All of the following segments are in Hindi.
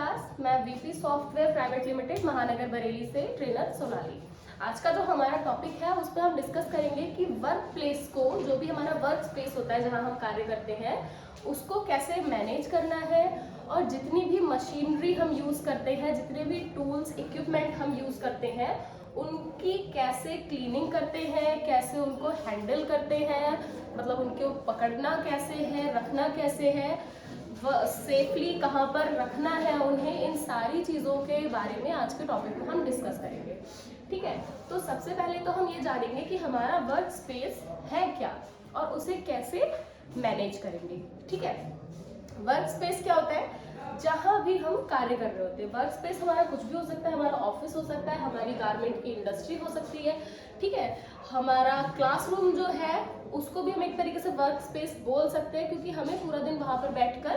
क्लास। मैं वीपी सॉफ्टवेयर प्राइवेट लिमिटेड महानगर बरेली से ट्रेनर सोनाली। आज का जो हमारा टॉपिक है उसमें हम डिस्कस करेंगे कि वर्क प्लेस को, जो भी हमारा वर्क स्पेस होता है जहां हम कार्य करते हैं, उसको कैसे मैनेज करना है और जितनी भी मशीनरी हम यूज़ करते हैं, जितने भी टूल्स इक्विपमेंट हम यूज़ करते हैं, उनकी कैसे क्लीनिंग करते हैं, कैसे उनको हैंडल करते हैं, मतलब उनको पकड़ना कैसे है, रखना कैसे है, सेफली कहाँ पर रखना है उन्हें, इन सारी चीज़ों के बारे में आज के टॉपिक में हम डिस्कस करेंगे। ठीक है, तो सबसे पहले तो हम ये जानेंगे कि हमारा वर्क स्पेस है क्या और उसे कैसे मैनेज करेंगे। ठीक है, वर्क स्पेस क्या होता है? जहाँ भी हम कार्य कर रहे होते हैं। वर्क स्पेस हमारा कुछ भी हो सकता है, हमारा ऑफिस हो सकता है, हमारी गारमेंट की इंडस्ट्री हो सकती है। ठीक है, हमारा क्लासरूम जो है उसको भी हम एक तरीके से वर्क स्पेस बोल सकते हैं, क्योंकि हमें पूरा दिन वहाँ पर बैठकर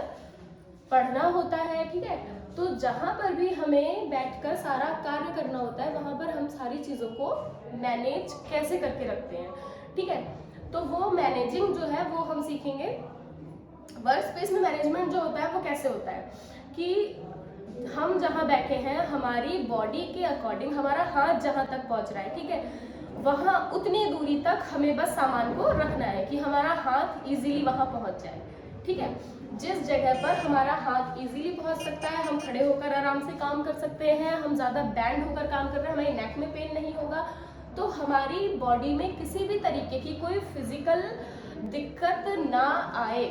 पढ़ना होता है। ठीक है, तो जहाँ पर भी हमें बैठकर सारा कार्य करना होता है, वहाँ पर हम सारी चीज़ों को मैनेज कैसे करके रखते हैं। ठीक है, तो वो मैनेजिंग जो है वो हम सीखेंगे। वर्क स्पेस में मैनेजमेंट जो होता है वो कैसे होता है कि हम जहाँ बैठे हैं, हमारी बॉडी के अकॉर्डिंग हमारा हाथ जहाँ तक पहुँच रहा है, ठीक है, वहाँ उतनी दूरी तक हमें बस सामान को रखना है कि हमारा हाथ इजीली वहाँ पहुँच जाए। ठीक है, जिस जगह पर हमारा हाथ इजीली पहुँच सकता है, हम खड़े होकर आराम से काम कर सकते हैं, हम ज़्यादा बैंड होकर काम कर रहे हैं, हमारी नेक में पेन नहीं होगा, तो हमारी बॉडी में किसी भी तरीके की कोई फिजिकल दिक्कत ना आए,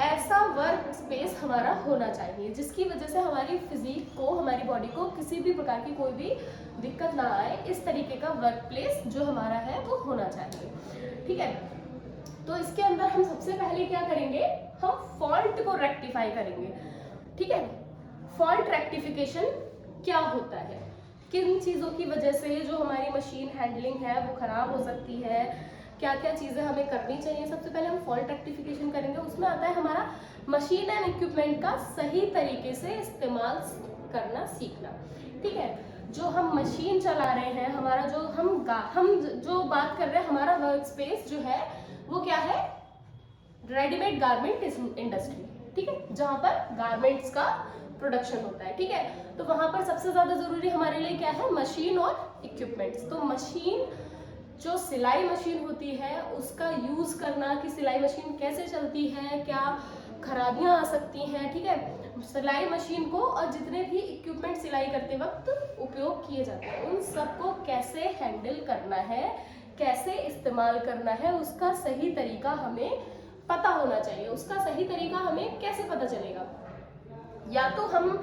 ऐसा वर्क स्पेस हमारा होना चाहिए, जिसकी वजह से हमारी फिजिक को, हमारी बॉडी को किसी भी प्रकार की कोई भी दिक्कत ना आए। इस तरीके का वर्क प्लेस जो हमारा है वो होना चाहिए। ठीक है, तो इसके अंदर हम सबसे पहले क्या करेंगे, हम फॉल्ट को रेक्टिफाई करेंगे। ठीक है, फॉल्ट रेक्टिफिकेशन क्या होता है, किन चीज़ों की वजह से जो हमारी मशीन हैंडलिंग है वो खराब हो सकती है, क्या क्या चीज़ें हमें करनी चाहिए। सबसे पहले हम फॉल्ट रेक्टिफिकेशन करेंगे। उसमें आता है हमारा मशीन एंड इक्विपमेंट का सही तरीके से इस्तेमाल करना सीखना। ठीक है, जो हम मशीन चला रहे हैं, हमारा जो हम जो बात कर रहे हैं, हमारा वर्क स्पेस जो है वो क्या है, रेडीमेड गारमेंट इंडस्ट्री। ठीक है, जहाँ पर गारमेंट्स का प्रोडक्शन होता है। ठीक है, तो वहाँ पर सबसे ज़्यादा ज़रूरी हमारे लिए क्या है, मशीन और इक्विपमेंट्स। तो मशीन, जो सिलाई मशीन होती है उसका यूज़ करना, कि सिलाई मशीन कैसे चलती है, क्या खराबियां आ सकती हैं। ठीक है, सिलाई मशीन को और जितने भी इक्विपमेंट सिलाई करते वक्त उपयोग किए जाते हैं, उन सबको कैसे हैंडल करना है, कैसे इस्तेमाल करना है, उसका सही तरीका हमें पता होना चाहिए। उसका सही तरीका हमें कैसे पता चलेगा? या तो हम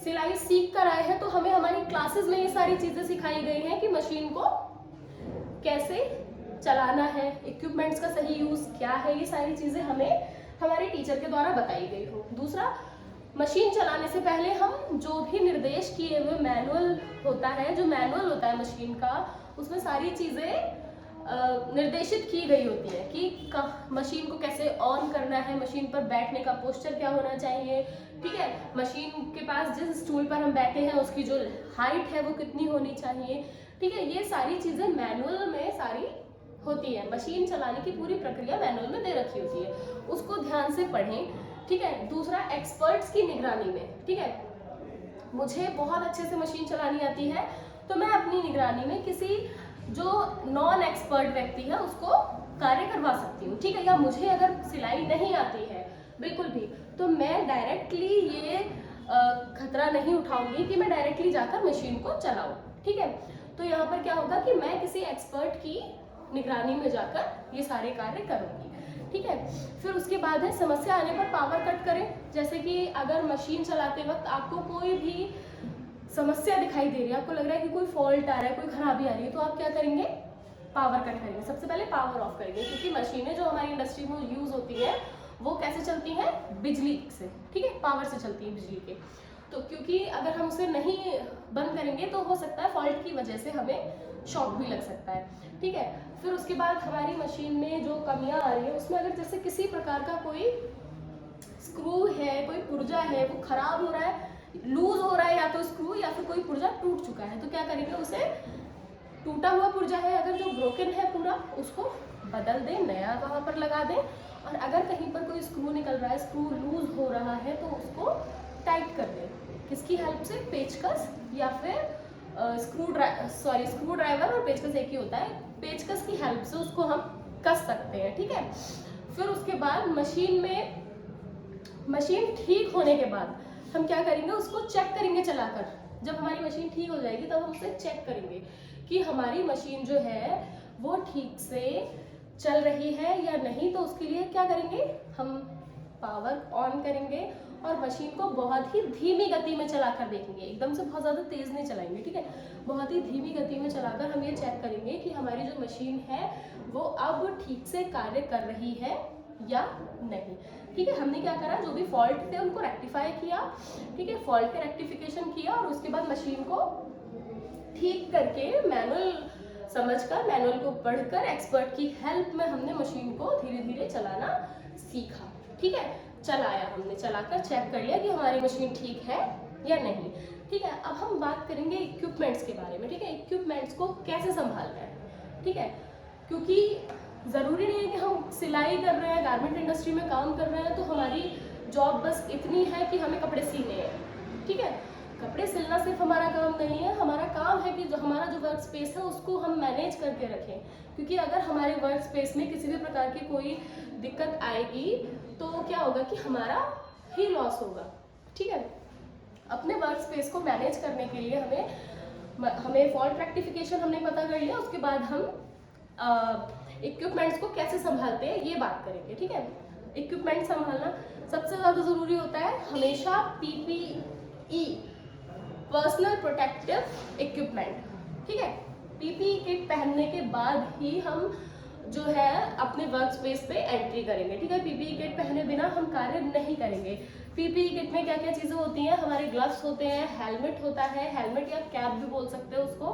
सिलाई सीख कर आए हैं तो हमें हमारी क्लासेस में ये सारी चीज़ें सिखाई गई हैं कि मशीन को कैसे चलाना है, इक्विपमेंट्स का सही यूज़ क्या है, ये सारी चीज़ें हमें हमारे टीचर के द्वारा बताई गई हो। दूसरा, मशीन चलाने से पहले हम जो भी निर्देश किए हुए मैनुअल होता है, जो मैनुअल होता है मशीन का, उसमें सारी चीज़ें निर्देशित की गई होती है कि मशीन को कैसे ऑन करना है, मशीन पर बैठने का पोस्चर क्या होना चाहिए। ठीक है, मशीन के पास जिस स्टूल पर हम बैठे हैं उसकी जो हाइट है वो कितनी होनी चाहिए। ठीक है, ये सारी चीज़ें मैनुअल में सारी होती है। मशीन चलाने की पूरी प्रक्रिया मैनुअल में दे रखी होती है, उसको ध्यान से पढ़ें। ठीक है, दूसरा, एक्सपर्ट्स की निगरानी में। ठीक है, मुझे बहुत अच्छे से मशीन चलानी आती है तो मैं अपनी निगरानी में किसी जो नॉन एक्सपर्ट व्यक्ति है उसको कार्य करवा सकती हूँ। ठीक है, या मुझे अगर सिलाई नहीं आती है बिल्कुल भी, तो मैं डायरेक्टली ये खतरा नहीं उठाऊंगी कि मैं डायरेक्टली जाकर मशीन को चलाऊं। ठीक है, तो यहाँ पर क्या होगा कि मैं किसी एक्सपर्ट की निगरानी में जाकर ये सारे कार्य करूँगी। ठीक है, फिर उसके बाद है, समस्या आने पर पावर कट करें। जैसे कि अगर मशीन चलाते वक्त आपको कोई भी समस्या दिखाई दे रही है, आपको लग रहा है कि कोई फॉल्ट आ रहा है, कोई खराबी आ रही है, तो आप क्या करेंगे, पावर कट करेंगे। सबसे पहले पावर ऑफ करेंगे, क्योंकि मशीनें जो हमारी इंडस्ट्री में यूज़ होती है वो कैसे चलती हैं, बिजली से। ठीक है, पावर से चलती है बिजली के, तो क्योंकि अगर हम उसे नहीं बंद करेंगे तो हो सकता है फॉल्ट की वजह से हमें शॉक भी लग सकता है। ठीक है, फिर उसके बाद हमारी मशीन में जो कमियां आ रही है उसमें अगर जैसे किसी प्रकार का कोई स्क्रू है, कोई पुर्जा है, वो खराब हो रहा है, लूज हो रहा है, या तो स्क्रू या फिर कोई पुर्जा टूट चुका है, तो क्या करेंगे, उसे टूटा हुआ पुर्जा है अगर जो ब्रोकन है पूरा, उसको बदल दें, नया वहाँ पर लगा दें। और अगर कहीं पर कोई स्क्रू निकल रहा है, स्क्रू लूज हो रहा है, तो उसको टाइट कर दें। किसकी हेल्प से, पेचकस या फिर स्क्रू ड्राइवर और पेचकस एक ही होता है, पेचकस की हेल्प से उसको हम कस सकते हैं, ठीक है। फिर उसके बाद मशीन ठीक होने के बाद हम क्या करेंगे, उसको चेक करेंगे चलाकर। जब हमारी मशीन ठीक हो जाएगी तब हम उसे चेक करेंगे कि हमारी मशीन जो है वो ठीक से चल रही है या नहीं। तो उसके लिए क्या करेंगे, हम पावर ऑन करेंगे और मशीन को बहुत ही धीमी गति में चलाकर देखेंगे, एकदम से बहुत ज़्यादा तेज़ नहीं चलाएंगे, ठीक है। बहुत ही धीमी गति में चलाकर हम ये चेक करेंगे कि हमारी जो मशीन है वो अब ठीक से कार्य कर रही है या नहीं, ठीक है। हमने क्या करा, जो भी फॉल्ट थे उनको रेक्टिफाई किया, ठीक है, फॉल्ट का रेक्टिफिकेशन किया और उसके बाद मशीन को ठीक करके मैनुअल समझकर, मैनुअल को पढ़कर, एक्सपर्ट की हेल्प में हमने मशीन को धीरे धीरे चलाना सीखा, ठीक है। चलाया, हमने चलाकर चेक कर लिया कि हमारी मशीन ठीक है या नहीं, ठीक है। अब हम बात करेंगे इक्विपमेंट्स के बारे में, ठीक है। इक्विपमेंट्स को कैसे संभालना है, ठीक है, क्योंकि ज़रूरी नहीं है कि हम सिलाई कर रहे हैं, गारमेंट इंडस्ट्री में काम कर रहे हैं तो हमारी जॉब बस इतनी है कि हमें कपड़े सीने हैं, ठीक है। कपड़े सिलना सिर्फ हमारा काम नहीं है, हमारा काम है कि जो हमारा जो वर्क स्पेस है उसको हम मैनेज करके रखें, क्योंकि अगर हमारे वर्क स्पेस में किसी भी प्रकार की कोई दिक्कत आएगी तो क्या होगा कि हमारा ही लॉस होगा, ठीक है। अपने वर्क स्पेस को मैनेज करने के लिए हमें फॉल्ट रेक्टिफिकेशन हमने पता कर लिया, उसके बाद हम इक्विपमेंट्स को कैसे संभालते हैं ये बात करेंगे, ठीक है। इक्विपमेंट संभालना सबसे ज़्यादा ज़रूरी होता है, हमेशा PPE, पर्सनल प्रोटेक्टिव इक्विपमेंट, ठीक है। PPE किट पहनने के बाद ही हम जो है अपने वर्क स्पेस पे एंट्री करेंगे, ठीक है। PPE किट पहने बिना हम कार्य नहीं करेंगे। PPE किट में क्या क्या चीज़ें होती हैं, हमारे ग्लव्स होते हैं, हेलमेट होता है, हेलमेट या कैप भी बोल सकते हैं उसको,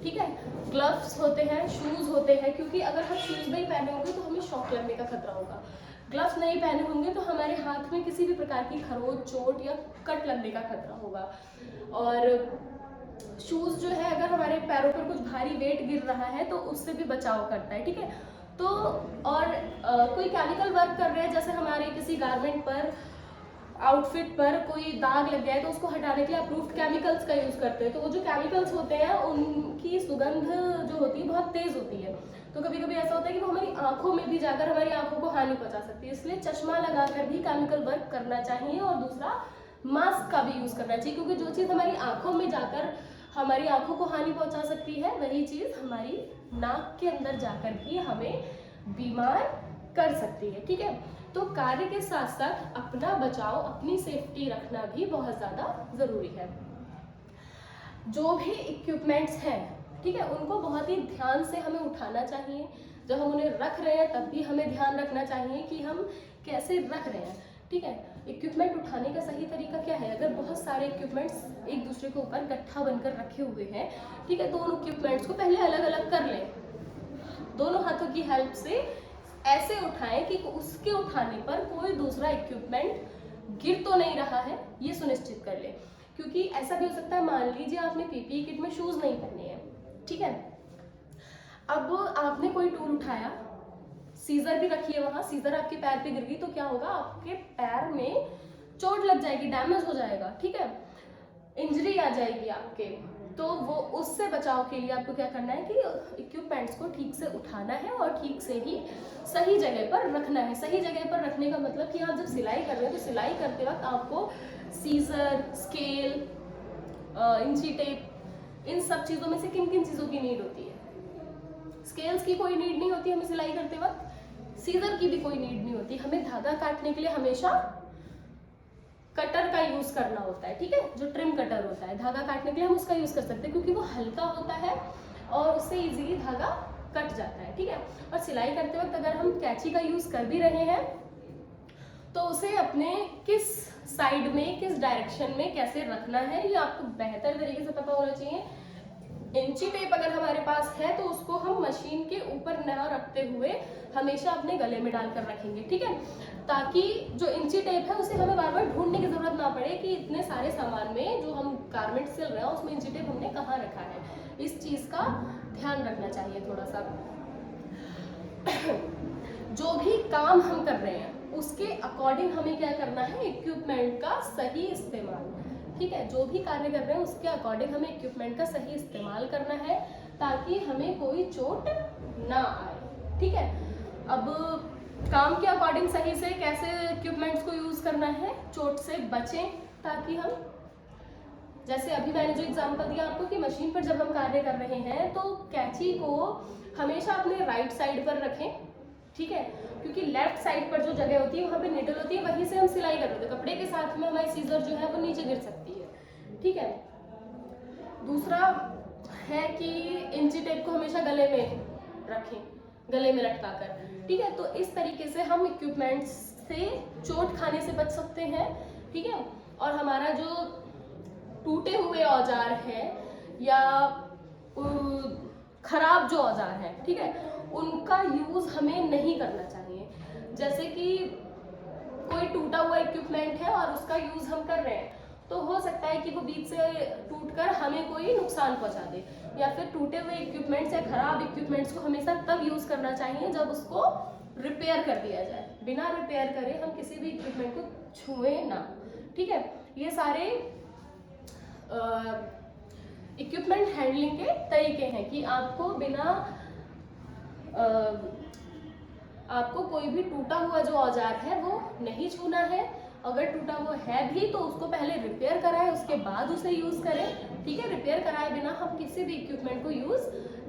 ठीक है। ग्लव्स होते हैं, शूज़ होते हैं, क्योंकि अगर हम शूज़ नहीं पहने होंगे तो हमें शॉक लगने का खतरा होगा। ग्लव्स नहीं पहने होंगे तो हमारे हाथ में किसी भी प्रकार की खरोंच, चोट या कट लगने का खतरा होगा। और शूज़ जो है अगर हमारे पैरों पर कुछ भारी वेट गिर रहा है तो उससे भी बचाव करता है, ठीक है। तो और कोई केमिकल वर्क कर रहे हैं, जैसे हमारे किसी गारमेंट पर, आउटफिट पर कोई दाग लग गया है तो उसको हटाने के लिए अप्रूव्ड केमिकल्स का यूज़ करते हैं। तो वो जो केमिकल्स होते हैं उनकी सुगंध जो होती है बहुत तेज़ होती है, तो कभी कभी ऐसा होता है कि वो हमारी आंखों में भी जाकर हमारी आंखों को हानि पहुंचा सकती है। इसलिए चश्मा लगाकर भी केमिकल वर्क करना चाहिए और दूसरा मास्क का भी यूज़ करना चाहिए, क्योंकि जो चीज़ हमारी आंखों में जाकर हमारी आंखों को हानि पहुंचा सकती है वही चीज़ हमारी नाक के अंदर जाकर भी हमें बीमार कर सकती है, ठीक है। तो कार्य के साथ साथ अपना बचाव, अपनी सेफ्टी रखना भी बहुत ज़्यादा ज़रूरी है। जो भी इक्विपमेंट्स हैं, ठीक है, उनको बहुत ही ध्यान से हमें उठाना चाहिए। जब हम उन्हें रख रहे हैं तब भी हमें ध्यान रखना चाहिए कि हम कैसे रख रहे हैं, ठीक है। इक्विपमेंट उठाने का सही तरीका क्या है, अगर बहुत सारे इक्विपमेंट्स एक दूसरे के ऊपर गट्ठा बनकर रखे हुए हैं, ठीक है, तो उन इक्विपमेंट्स को पहले अलग अलग कर लें, दोनों हाथों की हेल्प से ऐसे उठाएं कि उसके उठाने पर कोई दूसरा इक्विपमेंट गिर तो नहीं रहा है, ये सुनिश्चित कर लें। क्योंकि ऐसा भी हो सकता है, मान लीजिए आपने PPE किट में शूज़ नहीं पहने हैं, ठीक है, अब आपने कोई टूल उठाया, सीजर भी रखी है वहाँ, सीजर आपके पैर पे गिर गई तो क्या होगा, आपके पैर में चोट लग जाएगी, डैमेज हो जाएगा, ठीक है, इंजरी आ जाएगी आपके। तो वो उससे बचाव के लिए आपको क्या करना है कि इक्विपमेंट्स को ठीक से उठाना है और ठीक से ही सही जगह पर रखना है। सही जगह पर रखने का मतलब कि आप जब सिलाई कर रहे हैं तो सिलाई करते वक्त आपको सीजर, स्केल, इंची टेप, इन सब चीज़ों में से किन किन चीज़ों की नीड होती है? स्केल्स की कोई नीड नहीं होती हमें सिलाई करते वक्त, सीजर की भी कोई नीड नहीं होती। हमें धागा काटने के लिए हमेशा कटर का यूज़ करना होता है, ठीक है, जो ट्रिम कटर होता है, धागा काटने के लिए हम उसका यूज़ कर सकते हैं क्योंकि वो हल्का होता है और उससे इजीली धागा कट जाता है, ठीक है। और सिलाई करते वक्त अगर हम कैंची का यूज़ कर भी रहे हैं तो उसे अपने किस साइड में, किस डायरेक्शन में कैसे रखना है ये आपको बेहतर तरीके से पता होना चाहिए। इंची टेप अगर हमारे पास है तो उसको हम मशीन के ऊपर न रखते हुए हमेशा अपने गले में डालकर रखेंगे, ठीक है, ताकि जो इंची टेप है उसे हमें बार बार ढूंढने की जरूरत ना पड़े कि इतने सारे सामान में जो हम गारमेंट सिल रहे हैं उसमें इंची टेप हमने कहाँ रखा है। इस चीज़ का ध्यान रखना चाहिए थोड़ा सा। जो भी काम हम कर रहे हैं, उसके अकॉर्डिंग हमें क्या करना है, इक्विपमेंट का सही इस्तेमाल। ठीक है, जो भी कार्य कर रहे हैं उसके अकॉर्डिंग हमें इक्विपमेंट का सही इस्तेमाल करना है ताकि हमें कोई चोट ना आए। ठीक है, अब काम के अकॉर्डिंग सही से कैसे इक्विपमेंट्स को यूज करना है, चोट से बचें ताकि हम, जैसे अभी मैंने जो एग्जांपल दिया आपको कि मशीन पर जब हम कार्य कर रहे हैं तो कैंची को हमेशा अपने राइट साइड पर रखें। ठीक है, क्योंकि लेफ्ट साइड पर जो जगह होती है वहाँ पे निडल होती है, वहीं से हम सिलाई करते हैं, कपड़े के साथ में हमारी सीजर जो है वो नीचे गिर सकती है। ठीक है, दूसरा है कि इंची टेप को हमेशा गले में रखें, गले में लटका कर। ठीक है, तो इस तरीके से हम इक्विपमेंट्स से चोट खाने से बच सकते हैं। ठीक है, और हमारा जो टूटे हुए औजार है या खराब जो औजार है, ठीक है, उनका यूज हमें नहीं करना चाहिए। जैसे कि कोई टूटा हुआ इक्विपमेंट है और उसका यूज हम कर रहे हैं तो हो सकता है कि वो बीच से टूटकर हमें कोई नुकसान पहुंचा दे, या फिर टूटे हुए इक्विपमेंट्स या खराब इक्विपमेंट्स को हमेशा तब यूज करना चाहिए जब उसको रिपेयर कर दिया जाए। बिना रिपेयर करे हम किसी भी इक्विपमेंट को छुएं ना। ठीक है, ये सारे इक्विपमेंट हैंडलिंग के तरीके हैं कि आपको बिना आपको कोई भी टूटा हुआ जो औजार है वो नहीं छूना है। अगर टूटा हुआ है भी तो उसको पहले रिपेयर कराएं, उसके बाद उसे यूज करें। ठीक है, रिपेयर कराए बिना हम किसी भी इक्विपमेंट को यूज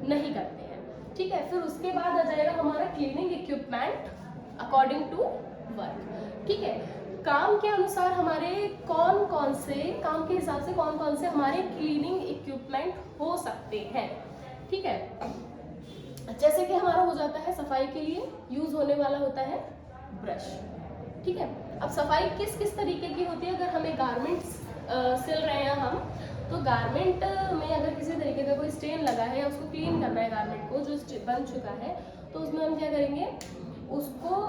नहीं करते हैं। ठीक है, फिर उसके बाद आ जाएगा हमारा cleaning equipment according to work. ठीक है, काम के अनुसार हमारे कौन कौन से काम के हिसाब से कौन कौन से हमारे क्लीनिंग इक्विपमेंट हो सकते हैं। ठीक है, जैसे कि हमारा हो जाता है सफाई के लिए यूज होने वाला होता है ब्रश। ठीक है, अब सफाई किस किस तरीके की होती है, अगर हमें गारमेंट्स सिल रहे हैं हम, तो गारमेंट में अगर किसी तरीके का कोई स्टेन लगा है या उसको क्लीन करना है, गारमेंट को जो बन चुका है, तो उसमें हम क्या करेंगे, उसको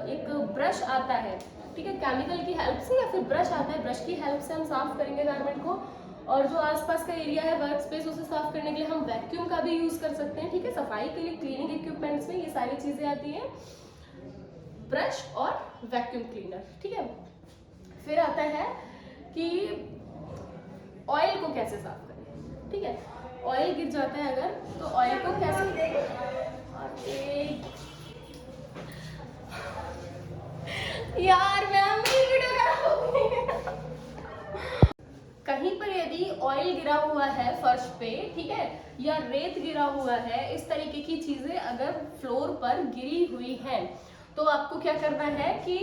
एक ब्रश आता है, ठीक है, केमिकल की हेल्प से या फिर ब्रश आता है, ब्रश की हेल्प से हम साफ करेंगे गारमेंट को। और जो आसपास का एरिया है वर्क स्पेस, उसे साफ करने के लिए हम वैक्यूम का भी यूज कर सकते हैं। ठीक है, सफाई के लिए क्लीनिंग इक्विपमेंट्स में ये सारी चीजें आती हैं, ब्रश और वैक्यूम क्लीनर। ठीक है, फिर आता है कि ऑयल को कैसे साफ करें। ठीक है, ऑयल गिर जाता है अगर, तो ऑयल को कैसे, यार मैम मेरी वीडियो खराब हो गई। कहीं पर यदि ऑयल गिरा हुआ है फर्श पे, ठीक है, या रेत गिरा हुआ है, इस तरीके की चीजें अगर फ्लोर पर गिरी हुई हैं, तो आपको क्या करना है कि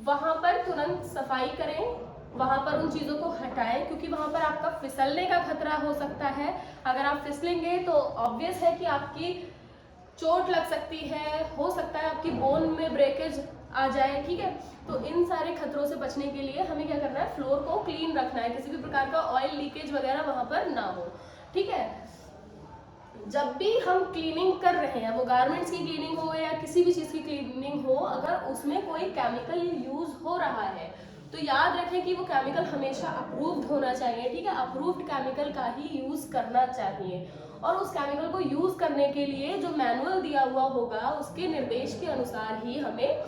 वहां पर तुरंत सफाई करें, वहां पर उन चीजों को हटाएं, क्योंकि वहां पर आपका फिसलने का खतरा हो सकता है। अगर आप फिसलेंगे तो ऑब्वियस है कि आपकी चोट लग सकती है, हो सकता है आपकी बोन में ब्रेकेज आ जाए। ठीक है, तो इन सारे खतरों से बचने के लिए हमें क्या करना है, फ्लोर को क्लीन रखना है, किसी भी प्रकार का ऑयल लीकेज वगैरह वहां पर ना हो। ठीक है, जब भी हम क्लीनिंग कर रहे हैं, वो गारमेंट्स की क्लीनिंग हो या किसी भी चीज की क्लीनिंग हो, अगर उसमें कोई केमिकल यूज हो रहा है तो याद रखें कि वो केमिकल हमेशा अप्रूव्ड होना चाहिए। ठीक है, अप्रूव्ड केमिकल का ही यूज करना चाहिए, और उस केमिकल को यूज करने के लिए जो मैनुअल दिया हुआ होगा उसके निर्देश के अनुसार ही हमें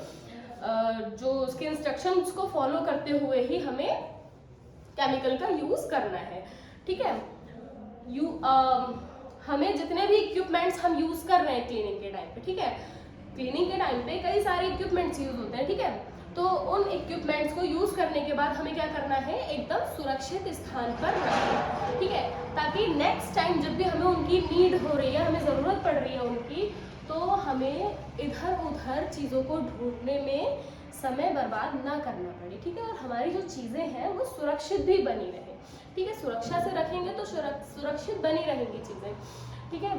जो उसके इंस्ट्रक्शंस को फॉलो करते हुए ही हमें केमिकल का यूज करना है। ठीक है, हमें जितने भी इक्विपमेंट्स हम यूज कर रहे हैं क्लीनिंग के टाइम पे, ठीक है, क्लीनिंग के टाइम पे कई सारे इक्विपमेंट्स यूज होते हैं। ठीक है, तो उन इक्विपमेंट्स को यूज करने के बाद हमें क्या करना है, एकदम सुरक्षित स्थान पर रखें। ठीक है, ताकि नेक्स्ट टाइम जब भी हमें उनकी नीड हो रही है, हमें जरूरत पड़ रही है उनकी, तो हमें इधर उधर चीजों को ढूंढने में समय बर्बाद ना करना पड़े। ठीक है, और हमारी जो चीजें हैं वो सुरक्षित भी बनी रहे। ठीक है, सुरक्षा से रखेंगे तो सुरक्षित बनी रहेंगी चीजें। ठीक है,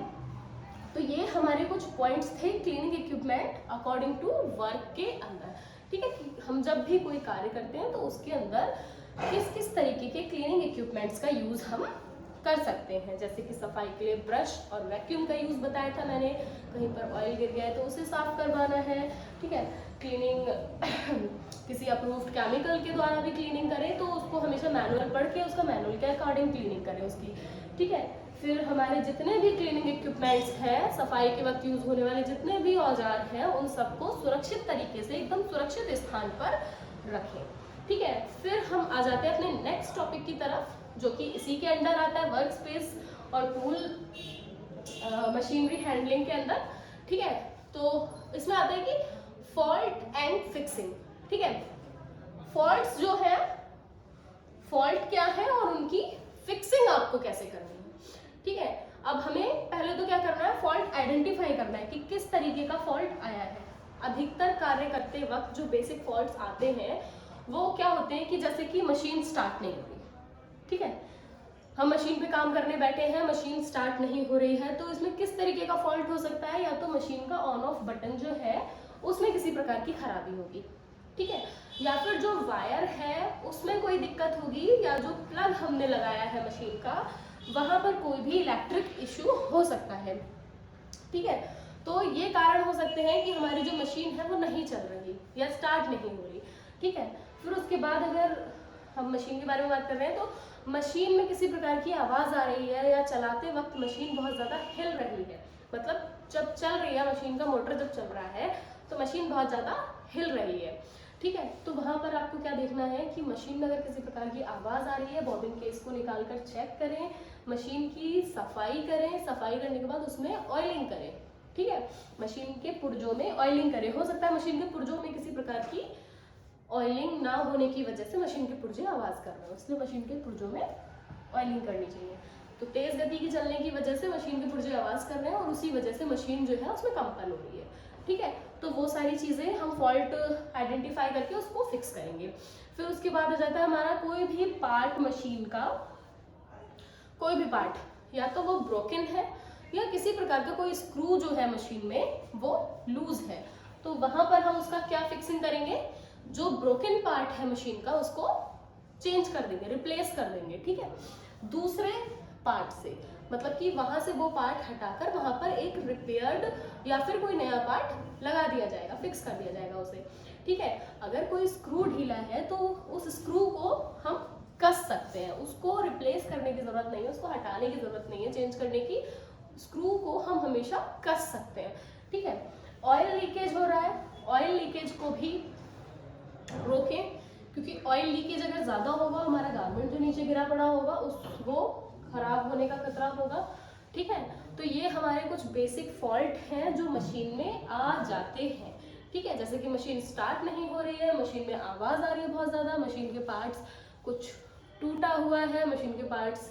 तो ये हमारे कुछ पॉइंट्स थे cleaning equipment according to work के अंदर। ठीक है, हम जब भी कोई कार्य करते हैं तो उसके अंदर किस किस तरीके के क्लीनिंग इक्विपमेंट्स का यूज हम कर सकते हैं। जैसे कि सफाई के लिए ब्रश और वैक्यूम का यूज बताया था मैंने, कहीं पर ऑयल गिर गया है तो उसे साफ करवाना है। ठीक है, क्लीनिंग किसी अप्रूव्ड केमिकल के द्वारा भी क्लीनिंग करें तो उसको हमेशा मैनुअल पढ़ के उसका मैनुअल के अकॉर्डिंग क्लीनिंग करें उसकी, ठीक है। फिर हमारे जितने भी क्लीनिंग इक्विपमेंट्स हैं, सफाई के वक्त यूज होने वाले जितने भी औजार हैं, उन सबको सुरक्षित तरीके से एकदम सुरक्षित स्थान पर रखें, ठीक है। फिर हम आ जाते हैं अपने नेक्स्ट टॉपिक की तरफ, जो कि इसी के अंडर आता है, वर्क स्पेस और टूल मशीनरी हैंडलिंग के अंदर, ठीक है। तो इसमें आता है कि फॉल्ट एंड फिक्सिंग, ठीक है। फॉल्ट्स जो है, फॉल्ट क्या है और उनकी फिक्सिंग आपको कैसे करनी है, ठीक है। अब हमें पहले तो क्या करना है, फॉल्ट आइडेंटिफाई करना है कि किस तरीके का फॉल्ट आया है। अधिकतर कार्य करते वक्त जो बेसिक फॉल्ट्स आते हैं वो क्या होते हैं कि जैसे कि मशीन स्टार्ट नहीं हो रही, ठीक है। हम मशीन पे काम करने बैठे हैं, मशीन स्टार्ट नहीं हो रही है, तो इसमें किस तरीके का फॉल्ट हो सकता है, या तो मशीन का ऑन ऑफ बटन जो है उसमें किसी प्रकार की खराबी होगी, ठीक है, या फिर जो वायर है उसमें कोई दिक्कत होगी, या जो प्लग हमने लगाया है मशीन का वहां पर कोई भी इलेक्ट्रिक इश्यू हो सकता है, ठीक है। तो ये कारण हो सकते हैं कि हमारी जो मशीन है वो नहीं चल रही या स्टार्ट नहीं हो रही, ठीक है। फिर उसके बाद अगर हम मशीन के बारे में बात कर रहे हैं तो मशीन में किसी प्रकार की आवाज़ आ रही है या चलाते वक्त मशीन बहुत ज़्यादा हिल रही है, मतलब जब चल रही है मशीन का मोटर जब चल रहा है तो मशीन बहुत ज़्यादा हिल रही है, ठीक है। तो वहाँ पर आपको क्या देखना है कि मशीन में अगर किसी प्रकार की आवाज़ आ रही है, बॉबिन केस को निकाल कर चेक करें, मशीन की सफाई करें, सफाई करने के बाद उसमें ऑयलिंग करें, ठीक है। मशीन के पुर्जों में ऑयलिंग करें। हो सकता है मशीन के पुर्जों में किसी प्रकार की ऑयलिंग ना होने की वजह से मशीन के पुर्जे आवाज़ कर रहे हो, इसलिए मशीन के पुर्जों में ऑयलिंग करनी चाहिए। तो तेज़ गति की चलने की वजह से मशीन के पुर्जे आवाज़ कर रहे हैं और उसी वजह से मशीन जो है उसमें कंपन हो रही है, ठीक है। तो वो सारी चीज़ें हम फॉल्ट आइडेंटिफाई करके उसको फिक्स करेंगे। फिर उसके बाद आ जाता है हमारा कोई भी पार्ट, मशीन का कोई भी पार्ट, या तो वो ब्रोकन है या किसी प्रकार का कोई स्क्रू जो है मशीन में वो लूज है, तो वहां पर हम उसका क्या फिक्सिंग करेंगे, जो ब्रोकन पार्ट है मशीन का उसको चेंज कर देंगे, रिप्लेस कर देंगे, ठीक है, दूसरे पार्ट से। मतलब कि वहां से वो पार्ट हटाकर वहां पर एक रिपेयर्ड या फिर कोई नया पार्ट लगा दिया जाएगा, फिक्स कर दिया जाएगा उसे, ठीक है। अगर कोई स्क्रू ढीला है तो उस स्क्रू को हम कस सकते हैं, उसको रिप्लेस करने की जरूरत नहीं है, उसको हटाने की जरूरत नहीं है, चेंज करने की, स्क्रू को हम हमेशा कस सकते हैं, ठीक है। ऑयल लीकेज हो रहा है, ऑयल लीकेज को भी रोकें, क्योंकि ऑयल लीकेज अगर ज़्यादा होगा हमारा गारमेंट जो नीचे गिरा पड़ा होगा वो खराब होने का खतरा होगा, ठीक है। तो ये हमारे कुछ बेसिक फॉल्ट हैं जो मशीन में आ जाते हैं, ठीक है। जैसे कि मशीन स्टार्ट नहीं हो रही है, मशीन में आवाज़ आ रही है बहुत ज़्यादा, मशीन के पार्ट्स कुछ टूटा हुआ है, मशीन के पार्ट्स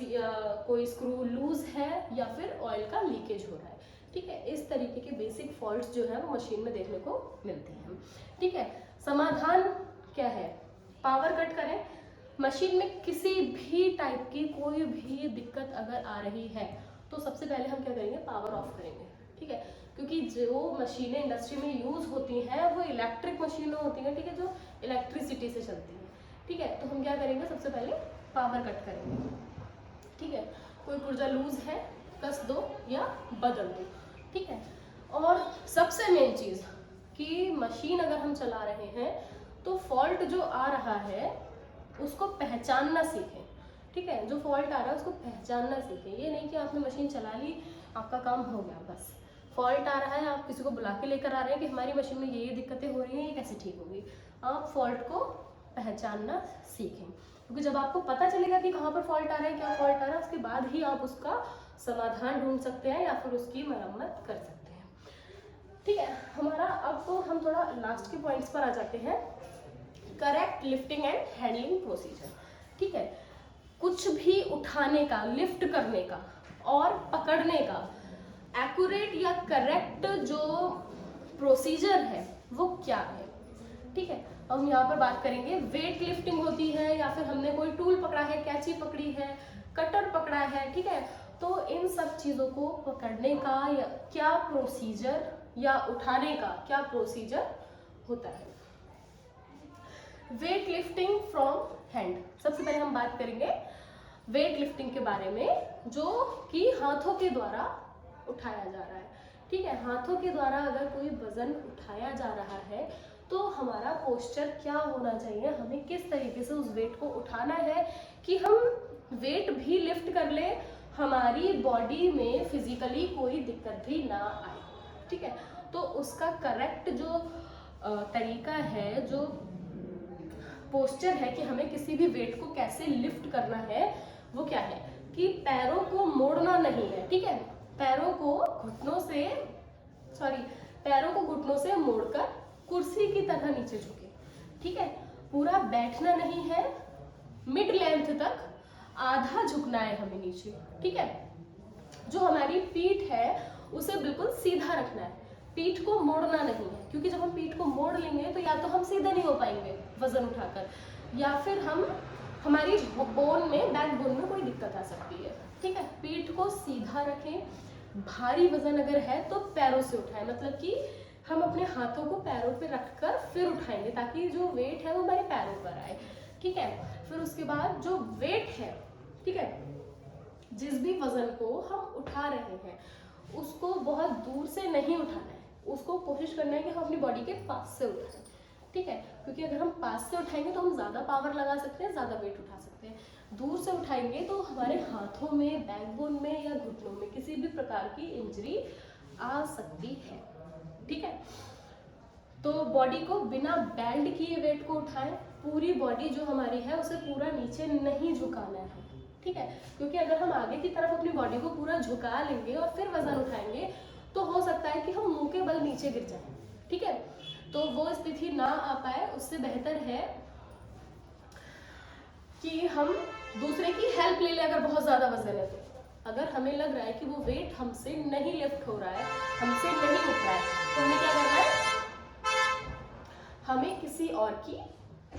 कोई स्क्रू लूज है, या फिर ऑयल का लीकेज हो रहा है, ठीक है। इस तरीके के बेसिक फॉल्ट्स जो है वो मशीन में देखने को मिलते हैं, ठीक है। समाधान क्या है, पावर कट करें। मशीन में किसी भी टाइप की कोई भी दिक्कत अगर आ रही है तो सबसे पहले हम क्या करेंगे, पावर ऑफ करेंगे, ठीक है। क्योंकि जो मशीनें इंडस्ट्री में यूज होती हैं वो इलेक्ट्रिक मशीनें होती हैं, ठीक है, जो इलेक्ट्रिसिटी से चलती हैं, ठीक है। तो हम क्या करेंगे, सबसे पहले पावर कट करेंगे, ठीक है। कोई पुर्जा लूज है कस दो या बदल दो, ठीक है। और सबसे मेन चीज़ कि मशीन अगर हम चला रहे हैं तो फॉल्ट जो आ रहा है उसको पहचानना सीखें, ठीक है। जो फॉल्ट आ रहा है उसको पहचानना सीखें, ये नहीं कि आपने मशीन चला ली आपका काम हो गया बस। फॉल्ट आ रहा है, आप किसी को बुला के लेकर आ रहे हैं कि हमारी मशीन में ये दिक्कतें हो रही हैं, ये कैसे ठीक होगी। आप फॉल्ट को पहचानना सीखें, क्योंकि जब आपको पता चलेगा कि कहाँ पर फॉल्ट आ रहा है, क्या फॉल्ट आ रहा है, उसके बाद ही आप उसका समाधान ढूंढ सकते हैं या फिर उसकी मरम्मत कर सकते हैं, ठीक है। हमारा अब तो हम थोड़ा लास्ट के पॉइंट्स पर आ जाते हैं, correct lifting and handling procedure, ठीक है। कुछ भी उठाने का, लिफ्ट करने का और पकड़ने का एक्यूरेट या करेक्ट जो प्रोसीजर है वो क्या है, ठीक है। हम यहाँ पर बात करेंगे, वेट लिफ्टिंग होती है या फिर हमने कोई टूल पकड़ा है, कैंची पकड़ी है, कटर पकड़ा है, ठीक है। तो इन सब चीज़ों को पकड़ने का या क्या प्रोसीजर या उठाने का क्या प्रोसीजर होता है। वेट लिफ्टिंग फ्रॉम हैंड, सबसे पहले हम बात करेंगे वेट लिफ्टिंग के बारे में, जो कि हाथों के द्वारा उठाया जा रहा है, ठीक है। हाथों के द्वारा अगर कोई वजन उठाया जा रहा है तो हमारा पोस्चर क्या होना चाहिए, हमें किस तरीके से उस वेट को उठाना है कि हम वेट भी लिफ्ट कर ले, हमारी बॉडी में फिजिकली कोई दिक्कत भी ना आए, ठीक है। तो उसका करेक्ट जो तरीका है, जो पोस्चर है कि हमें किसी भी वेट को कैसे लिफ्ट करना है, वो क्या है कि पैरों को मोड़ना नहीं है, ठीक है। पैरों को घुटनों से मोड़कर कुर्सी की तरह नीचे झुके, ठीक है। पूरा बैठना नहीं है, मिड लेंथ तक आधा झुकना है हमें नीचे, ठीक है। जो हमारी पीठ है उसे बिल्कुल सीधा रखना है, पीठ को मोड़ना नहीं है, क्योंकि जब हम पीठ को मोड़ लेंगे तो या तो हम सीधे नहीं हो पाएंगे वजन उठाकर, या फिर हमारी बोन में, बैक बोन में कोई दिक्कत आ सकती है, ठीक है। पीठ को सीधा रखें, भारी वजन अगर है तो पैरों से उठाएं, मतलब कि हम अपने हाथों को पैरों पे रखकर फिर उठाएंगे ताकि जो वेट है वो हमारे पैरों पर आए, ठीक है। फिर उसके बाद जो वेट है, ठीक है, जिस भी वजन को हम उठा रहे हैं उसको बहुत दूर से नहीं उठाना है, उसको कोशिश करना है कि हम अपनी बॉडी के पास से उठाएं, ठीक है। क्योंकि अगर हम पास से उठाएंगे तो हम ज़्यादा पावर लगा सकते हैं, ज़्यादा वेट उठा सकते हैं। दूर से उठाएंगे तो हमारे हाथों में, बैकबोन में या घुटनों में किसी भी प्रकार की इंजरी आ सकती है, ठीक है। तो बॉडी को बिना बेंड किए वेट को उठाएं, पूरी बॉडी जो हमारी है उसे पूरा नीचे नहीं झुकाना है, ठीक है। क्योंकि अगर हम आगे की तरफ अपनी बॉडी को पूरा झुका लेंगे और फिर वजन उठाएंगे तो हो सकता है कि हम मुंह के बल नीचे गिर जाएं, ठीक है। तो वो स्थिति ना आ पाए, उससे बेहतर है कि हम दूसरे की हेल्प ले लें। अगर बहुत ज़्यादा वजन है तो अगर हमें लग रहा है कि वो वेट हमसे नहीं लिफ्ट हो रहा है, हमसे नहीं उठ रहा है, तो हमें क्या करना है, हमें किसी और की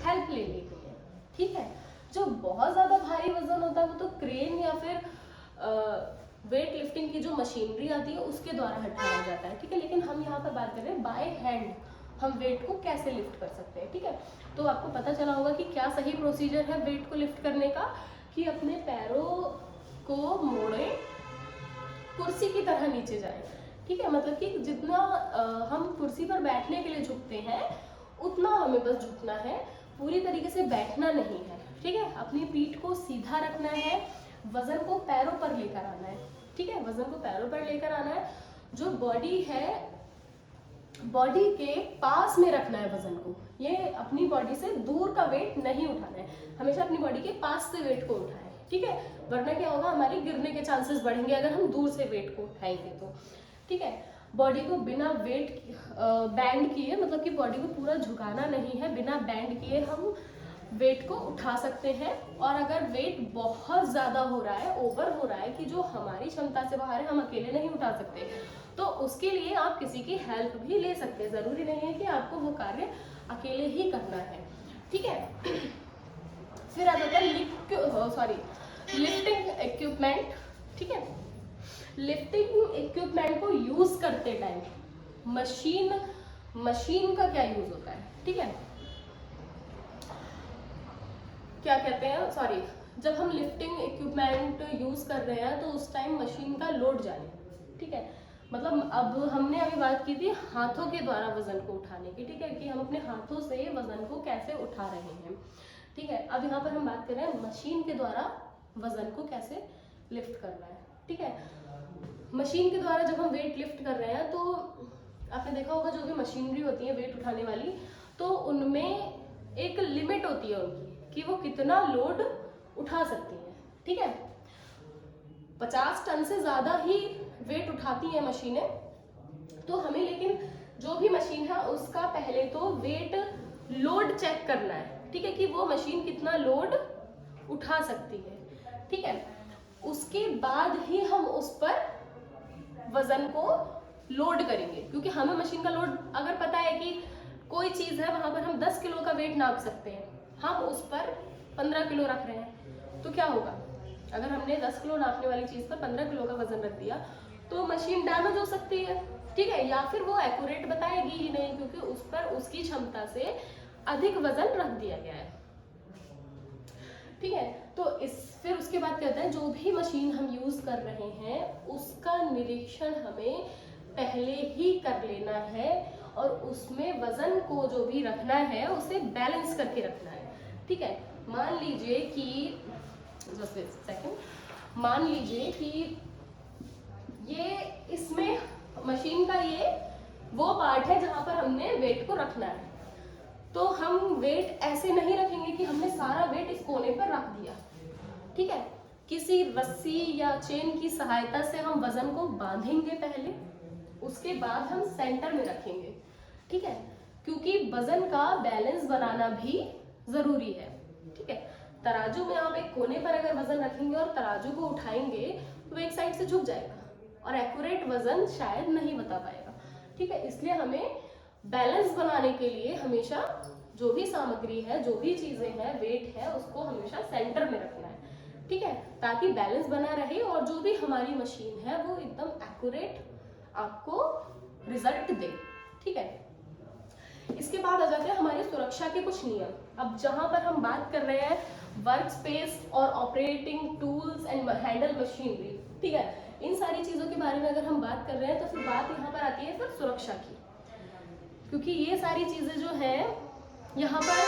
हेल्प ले लेनी है, ठीक है। जो बहुत ज़्यादा भारी वजन होता है वो तो क्रेन या फिर वेट लिफ्टिंग की जो मशीनरी आती है उसके द्वारा हटाया जाता है, ठीक है। लेकिन हम यहाँ पर बात कर रहे हैं बाय हैंड हम वेट को कैसे लिफ्ट कर सकते हैं, ठीक है। तो आपको पता चला होगा कि क्या सही प्रोसीजर है वेट को लिफ्ट करने का, कि अपने पैरों को मोड़े, कुर्सी की तरह नीचे जाए, ठीक है। मतलब कि जितना हम कुर्सी पर बैठने के लिए झुकते हैं उतना हमें बस झुकना है, पूरी तरीके से बैठना नहीं है, ठीक है। अपनी पीठ को सीधा रखना है, वजन को पैरों पर लेकर आना है, ठीक है। वजन को पैरों पर लेकर आना है, जो बॉडी है बॉडी के पास में रखना है वजन को, ये अपनी बॉडी से दूर का वेट नहीं उठाना है, हमेशा अपनी बॉडी के पास से वेट को उठाएं, ठीक है। वरना क्या होगा, हमारी गिरने के चांसेस बढ़ेंगे अगर हम दूर से वेट को उठाएंगे तो, ठीक है। बॉडी को बिना वेट बैंड किए, मतलब कि बॉडी को पूरा झुकाना नहीं है, बिना बैंड किए हम वेट को उठा सकते हैं। और अगर वेट बहुत ज़्यादा हो रहा है, ओवर हो रहा है कि जो हमारी क्षमता से बाहर है, हम अकेले नहीं उठा सकते, तो उसके लिए आप किसी की हेल्प भी ले सकते हैं, ज़रूरी नहीं है कि आपको वो कार्य अकेले ही करना है, ठीक है। फिर आ जाता है लिफ्टिंग इक्विपमेंट, ठीक है। लिफ्टिंग इक्विपमेंट को यूज करते टाइम मशीन का क्या यूज होता है, ठीक है। क्या कहते हैं, जब हम लिफ्टिंग इक्विपमेंट यूज कर रहे हैं तो उस टाइम मशीन का लोड जाने, ठीक है। मतलब अब हमने अभी बात की थी हाथों के द्वारा वजन को उठाने की, ठीक है, कि हम अपने हाथों से वजन को कैसे उठा रहे हैं, ठीक है। अब यहाँ पर हम बात कर रहे हैं मशीन के द्वारा वजन को कैसे लिफ्ट करना है, ठीक है। मशीन के द्वारा जब हम वेट लिफ्ट कर रहे हैं तो आपने देखा होगा जो भी मशीनरी होती है वेट उठाने वाली, तो उनमें एक लिमिट होती है उनकी कि वो कितना लोड उठा सकती हैं, ठीक है। 50 टन से ज़्यादा ही वेट उठाती हैं मशीनें, तो हमें लेकिन जो भी मशीन है उसका पहले तो वेट लोड चेक करना है, ठीक है, कि वो मशीन कितना लोड उठा सकती है, ठीक है। उसके बाद ही हम उस पर वजन को लोड करेंगे, क्योंकि हमें मशीन का लोड अगर पता है कि कोई चीज़ है वहाँ पर हम 10 किलो का वेट नाप सकते हैं, हम उस पर 15 किलो रख रहे हैं, तो क्या होगा, अगर हमने 10 किलो नापने वाली चीज़ पर 15 किलो का वजन रख दिया तो मशीन डैमेज हो सकती है, ठीक है, या फिर वो एक्यूरेट बताएगी ही नहीं क्योंकि उस पर उसकी क्षमता से अधिक वजन रख दिया गया है, ठीक है। तो फिर उसके बाद क्या होता है, जो भी मशीन हम यूज कर रहे हैं उसका निरीक्षण हमें पहले ही कर लेना है और उसमें वजन को जो भी रखना है उसे बैलेंस करके रखना है। ठीक है, मान लीजिए कि जस्ट एक सेकेंड, मान लीजिए कि ये इसमें मशीन का ये वो पार्ट है जहां पर हमने वेट को रखना है। तो हम वेट ऐसे नहीं रखेंगे कि हमने सारा वेट इस कोने पर रख दिया। ठीक है, किसी रस्सी या चेन की सहायता से हम वजन को बांधेंगे पहले, उसके बाद हम सेंटर में रखेंगे। ठीक है, क्योंकि वजन का बैलेंस बनाना भी जरूरी है। ठीक है, तराजू में आप एक कोने पर अगर वजन रखेंगे और तराजू को उठाएंगे तो एक साइड से झुक जाएगा और एक्यूरेट वजन शायद नहीं बता पाएगा। ठीक है, इसलिए हमें बैलेंस बनाने के लिए हमेशा जो भी सामग्री है, जो भी चीजें हैं, वेट है, उसको हमेशा सेंटर में रखना है। ठीक है, ताकि बैलेंस बना रहे और जो भी हमारी मशीन है वो एकदम एक्यूरेट आपको रिजल्ट दे। ठीक है, इसके बाद आ जाते हैं हमारे सुरक्षा के कुछ नियम। अब जहां पर हम बात कर रहे हैं वर्क स्पेस और operating tools and handle machinery, ठीक है, इन सारी चीजों के बारे में अगर हम बात कर रहे हैं तो फिर बात यहाँ पर आती है फिर सुरक्षा की, क्योंकि ये सारी चीजें जो है यहाँ पर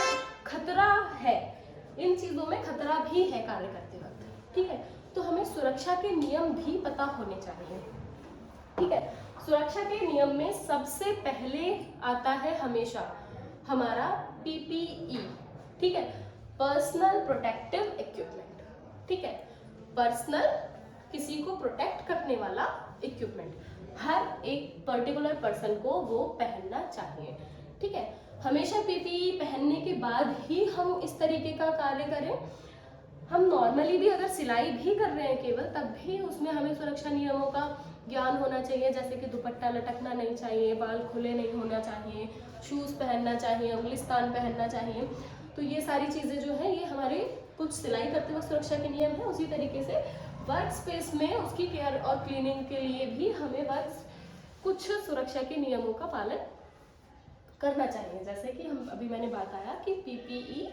खतरा है, इन चीजों में खतरा भी है कार्य करते वक्त। ठीक है, तो हमें सुरक्षा के नियम भी पता होने चाहिए। ठीक है, सुरक्षा के नियम में सबसे पहले आता है हमेशा हमारा पीपीई। ठीक है, पर्सनल प्रोटेक्टिव इक्विपमेंट। ठीक है, पर्सनल किसी को प्रोटेक्ट करने वाला इक्विपमेंट हर एक पर्टिकुलर पर्सन को वो पहनना चाहिए। ठीक है, हमेशा पीपीई पहनने के बाद ही हम इस तरीके का कार्य करें। हम नॉर्मली भी अगर सिलाई भी कर रहे हैं केवल, तब भी उसमें हमें सुरक्षा नियमों का ज्ञान होना चाहिए, जैसे कि दुपट्टा लटकना नहीं चाहिए, बाल खुले नहीं होना चाहिए, शूज़ पहनना चाहिए, उंगलिस्तान पहनना चाहिए। तो ये सारी चीज़ें जो है ये हमारे कुछ सिलाई करते वक्त सुरक्षा के नियम है। उसी तरीके से वर्क स्पेस में उसकी केयर और क्लीनिंग के लिए भी हमें कुछ सुरक्षा के नियमों का पालन करना चाहिए। जैसे कि हम अभी मैंने बताया कि पीपीई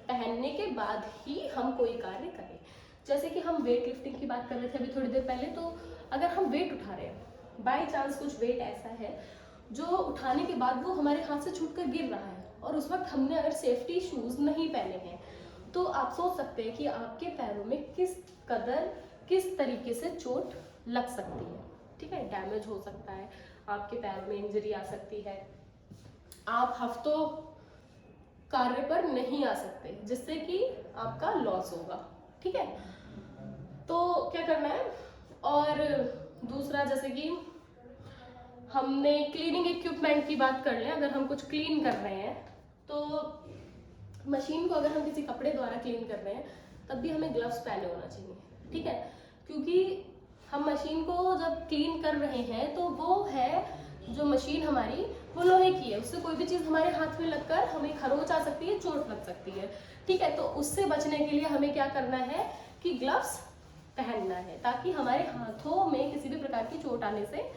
पहनने के बाद ही हम कोई कार्य करें। जैसे कि हम वेट लिफ्टिंग की बात कर रहे थे अभी थोड़ी देर पहले, तो अगर हम वेट उठा रहे हैं, बाय चांस कुछ वेट ऐसा है जो उठाने के बाद वो हमारे हाथ से छूटकर गिर रहा है और उस वक्त हमने अगर सेफ्टी शूज नहीं पहने हैं, तो आप सोच सकते हैं कि आपके पैरों में किस तरीके से चोट लग सकती है। ठीक है, डैमेज हो सकता है, आपके पैर में इंजरी आ सकती है, आप हफ्तों कार्य पर नहीं आ सकते, जिससे कि आपका लॉस होगा। ठीक है, तो क्या करना है। और दूसरा, जैसे कि हमने क्लीनिंग इक्विपमेंट की बात कर लें, अगर हम कुछ क्लीन कर रहे हैं तो मशीन को अगर हम किसी कपड़े द्वारा क्लीन कर रहे हैं तब भी हमें ग्लव्स पहने होना चाहिए। ठीक है, क्योंकि हम मशीन को जब क्लीन कर रहे हैं तो वो है जो मशीन हमारी वो लोहे की है, उससे कोई भी चीज़ हमारे हाथ में लगकर हमें खरोंच आ सकती है, चोट लग सकती है। ठीक है, तो उससे बचने के लिए हमें क्या करना है कि ग्लव्स पहनना है, ताकि हमारे हाथों में किसी भी प्रकार की चोट आने से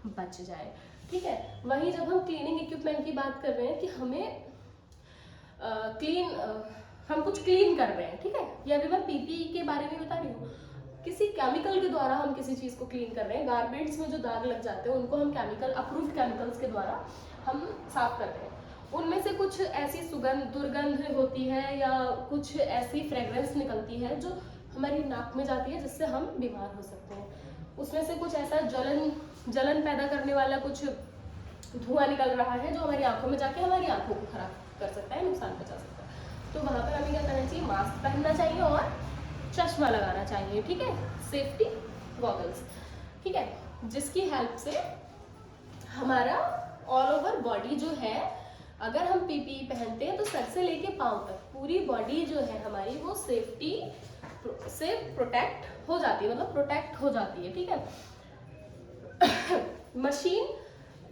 बच जाए। ठीक है, वहीं जब हम क्लीनिंग इक्विपमेंट की बात कर रहे हैं कि हमें हम कुछ क्लीन कर रहे हैं, ठीक है, या अभी मैं पीपीई के बारे में बता रही हूँ, किसी केमिकल के द्वारा हम किसी चीज़ को क्लीन कर रहे हैं, गारमेंट्स में जो दाग लग जाते हैं उनको हम अप्रूव्ड केमिकल्स के द्वारा हम साफ कर रहे हैं। उनमें से कुछ ऐसी दुर्गंध होती है या कुछ ऐसी फ्रेग्रेंस निकलती है जो हमारी नाक में जाती है, जिससे हम बीमार हो सकते हैं। उसमें से कुछ ऐसा जलन पैदा करने वाला कुछ धुआं निकल रहा है जो हमारी आंखों में जाके हमारी आंखों को खराब कर सकता है, नुकसान पहुंचा सकता है। तो वहाँ पर हमें क्या करना चाहिए, मास्क पहनना चाहिए और चश्मा लगाना चाहिए। ठीक है, सेफ्टी गॉगल्स, ठीक है, जिसकी हेल्प से हमारा ऑल ओवर बॉडी जो है, अगर हम पीपीई पहनते हैं तो सर से लेके पांव तक पूरी बॉडी जो है हमारी वो सेफ्टी से प्रोटेक्ट हो जाती है, मतलब प्रोटेक्ट हो जाती है। ठीक है, मशीन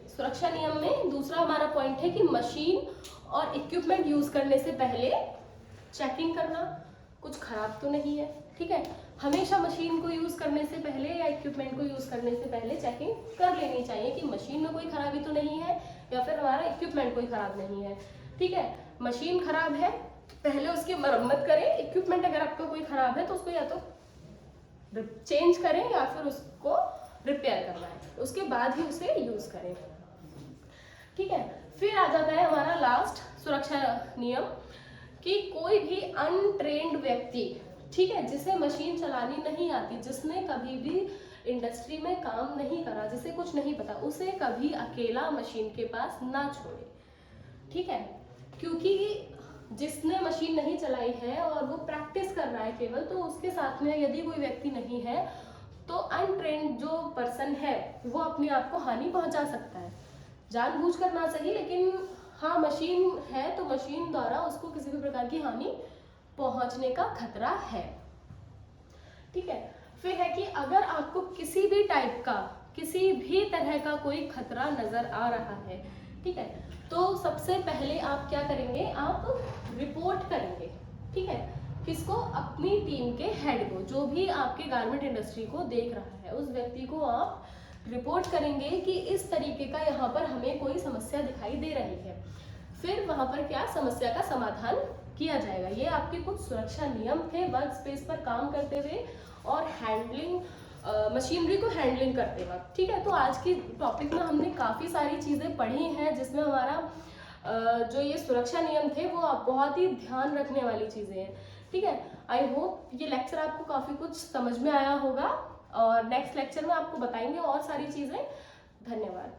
सुरक्षा नियम में दूसरा हमारा पॉइंट है कि मशीन और इक्विपमेंट यूज करने से पहले चेकिंग करना, कुछ खराब तो नहीं है। ठीक है, हमेशा मशीन को यूज करने से पहले या इक्विपमेंट को यूज करने से पहले चेकिंग कर लेनी चाहिए कि मशीन में कोई खराबी तो नहीं है या फिर हमारा इक्विपमेंट कोई खराब नहीं है। ठीक है, मशीन खराब है पहले उसकी मरम्मत करें, इक्विपमेंट अगर आपका कोई खराब है तो उसको या तो चेंज करें या फिर उसको रिपेयर करना है, उसके बाद ही उसे यूज करें। ठीक है। फिर आ जाता है हमारा लास्ट सुरक्षा नियम कि कोई भी अनट्रेन्ड व्यक्ति, ठीक है, जिसे मशीन चलानी नहीं आती, जिसने कभी भी इंडस्ट्री में काम नहीं करा, जिसे कुछ नहीं पता, उसे कभी अकेला मशीन के पास ना छोड़े, ठीक है। क्योंकि जिसने मशीन नहीं चलाई है और वो प्रैक्टिस कर रहा है केवल, तो उसके साथ में यदि कोई व्यक्ति नहीं है तो अनट्रेन्ड जो पर्सन है वो अपने आप को हानि पहुंचा सकता है, जानबूझकर ना सही, लेकिन हाँ मशीन है तो मशीन द्वारा उसको किसी भी प्रकार की हानि पहुंचने का खतरा है, ठीक है। फिर है कि अगर आपको किसी भी टाइप का, किसी भी तरह का कोई खतरा नजर आ रहा है, ठीक है, तो सबसे पहले आप क्या करेंगे, आप रिपोर्ट करेंगे, ठीक है, किसको, अपनी टीम के हेड को, जो भी आपके गारमेंट इंडस्ट्री को देख रहा है उस व्यक्ति को आप रिपोर्ट करेंगे कि इस तरीके का यहाँ पर हमें कोई समस्या दिखाई दे रही है। फिर वहां पर क्या समस्या का समाधान किया जाएगा। ये आपके कुछ सुरक्षा नियम थे वर्क स्पेस पर काम करते हुए और हैंडलिंग मशीनरी को हैंडलिंग करते वक्त, ठीक है। तो आज की टॉपिक में हमने काफ़ी सारी चीज़ें पढ़ी हैं जिसमें हमारा जो ये सुरक्षा नियम थे वो बहुत ही ध्यान रखने वाली चीज़ें हैं, ठीक है। आई होप ये लेक्चर आपको काफ़ी कुछ समझ में आया होगा और नेक्स्ट लेक्चर में आपको बताएंगे और सारी चीज़ें। धन्यवाद।